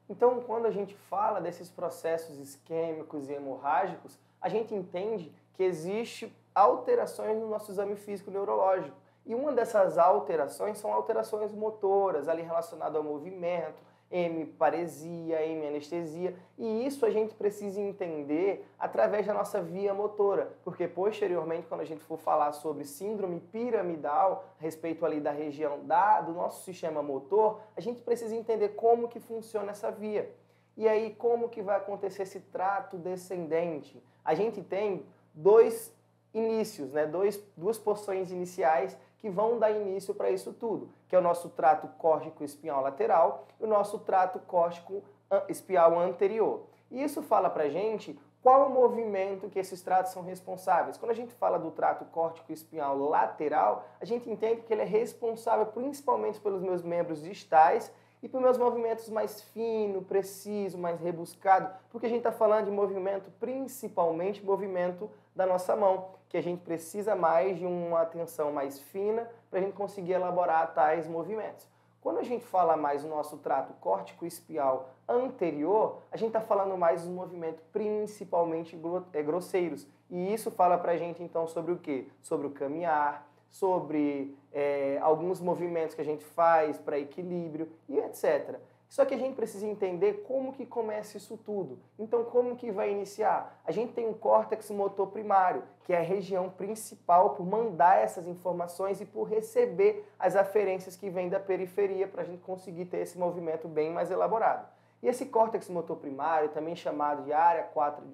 Então, quando a gente fala desses processos isquêmicos e hemorrágicos, a gente entende que existe alterações no nosso exame físico neurológico. E uma dessas alterações são alterações motoras, ali relacionadas ao movimento, hemiparesia, hemianestesia, e isso a gente precisa entender através da nossa via motora, porque posteriormente, quando a gente for falar sobre síndrome piramidal, a respeito ali da região do nosso sistema motor, a gente precisa entender como que funciona essa via. E aí, como que vai acontecer esse trato descendente? A gente tem dois inícios, né? Duas porções iniciais que vão dar início para isso tudo, que é o nosso trato córtico-espinhal lateral e o nosso trato córtico-espinhal anterior. E isso fala para a gente qual o movimento que esses tratos são responsáveis. Quando a gente fala do trato córtico-espinhal lateral, a gente entende que ele é responsável principalmente pelos meus membros distais e por meus movimentos mais fino, preciso, mais rebuscado, porque a gente está falando de movimento, principalmente movimento da nossa mão, que a gente precisa mais de uma atenção mais fina para a gente conseguir elaborar tais movimentos. Quando a gente fala mais do nosso trato córtico-espinhal anterior, a gente está falando mais dos movimentos principalmente grosseiros. E isso fala para a gente então sobre o quê? Sobre o caminhar, sobre alguns movimentos que a gente faz para equilíbrio e etc. Só que a gente precisa entender como que começa isso tudo. Então, como que vai iniciar? A gente tem um córtex motor primário, que é a região principal por mandar essas informações e por receber as aferências que vêm da periferia para a gente conseguir ter esse movimento bem mais elaborado. E esse córtex motor primário, também chamado de área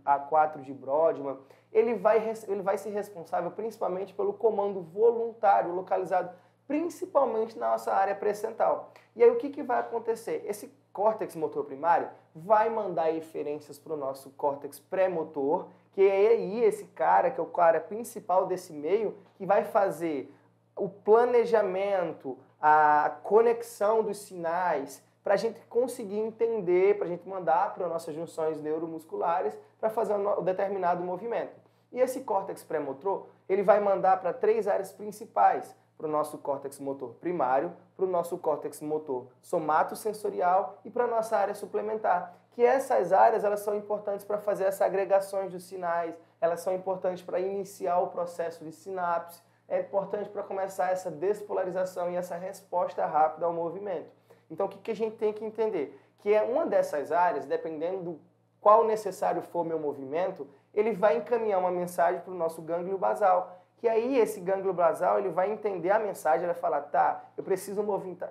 A4 de Brodmann, ele vai ser responsável principalmente pelo comando voluntário, localizado principalmente na nossa área pré-central. E aí o que vai acontecer? Esse córtex motor primário vai mandar referências para o nosso córtex pré-motor, que é aí esse cara, que é o cara principal desse meio, que vai fazer o planejamento, a conexão dos sinais, para a gente conseguir entender, para a gente mandar para as nossas junções neuromusculares para fazer um determinado movimento. E esse córtex pré-motor, ele vai mandar para três áreas principais, para o nosso córtex motor primário, para o nosso córtex motor somatosensorial e para a nossa área suplementar. Que essas áreas elas são importantes para fazer essas agregações dos sinais, elas são importantes para iniciar o processo de sinapse, é importante para começar essa despolarização e essa resposta rápida ao movimento. Então, o que a gente tem que entender? Que é uma dessas áreas, dependendo do qual necessário for o meu movimento, ele vai encaminhar uma mensagem para o nosso gânglio basal. Que aí esse gânglio basal ele vai entender a mensagem, ele vai falar, tá, eu preciso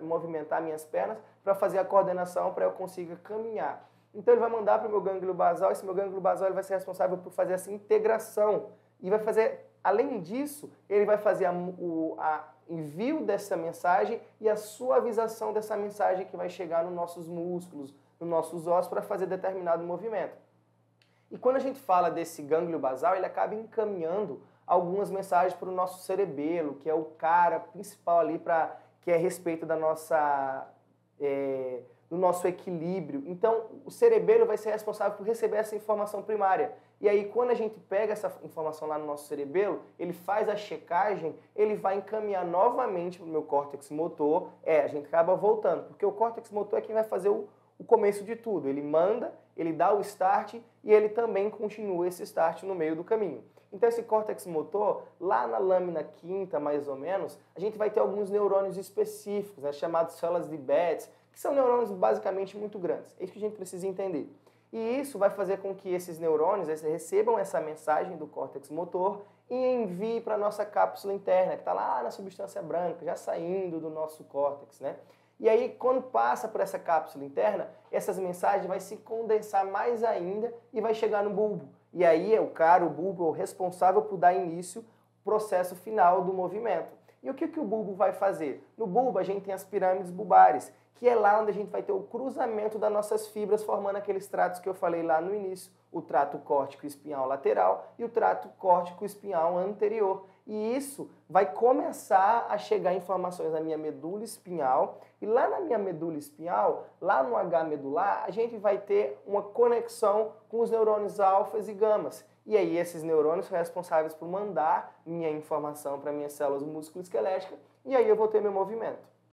movimentar minhas pernas para fazer a coordenação para eu conseguir caminhar. Então ele vai mandar para o meu gânglio basal, esse meu gânglio basal ele vai ser responsável por fazer essa integração. E vai fazer, além disso, ele vai fazer a envio dessa mensagem e a suavização dessa mensagem que vai chegar nos nossos músculos, nos nossos ossos para fazer determinado movimento. E quando a gente fala desse gânglio basal, ele acaba encaminhando algumas mensagens para o nosso cerebelo, que é o cara principal ali que é a respeito da nossa, do nosso equilíbrio. Então, o cerebelo vai ser responsável por receber essa informação primária. E aí, quando a gente pega essa informação lá no nosso cerebelo, ele faz a checagem, ele vai encaminhar novamente para o meu córtex motor. A gente acaba voltando, porque o córtex motor é quem vai fazer o começo de tudo. Ele manda, ele dá o start e ele também continua esse start no meio do caminho. Então esse córtex motor, lá na lâmina quinta, mais ou menos, a gente vai ter alguns neurônios específicos, né, chamados células de Betz, que são neurônios basicamente muito grandes. É isso que a gente precisa entender. E isso vai fazer com que esses neurônios recebam essa mensagem do córtex motor e enviem para a nossa cápsula interna, que está lá na substância branca, já saindo do nosso córtex, né? E aí, quando passa por essa cápsula interna, essas mensagens vão se condensar mais ainda e vai chegar no bulbo. E aí, o bulbo é o responsável por dar início ao processo final do movimento. E o que o bulbo vai fazer? No bulbo, a gente tem as pirâmides bulbares, que é lá onde a gente vai ter o cruzamento das nossas fibras, formando aqueles tratos que eu falei lá no início, o trato córtico-espinhal lateral e o trato córtico-espinhal anterior. E isso vai começar a chegar informações na minha medula espinhal, e lá na minha medula espinhal, lá no H medular, a gente vai ter uma conexão com os neurônios alfas e gamas. E aí esses neurônios são responsáveis por mandar minha informação para minhas células musculoesqueléticas, e aí eu vou ter meu movimento.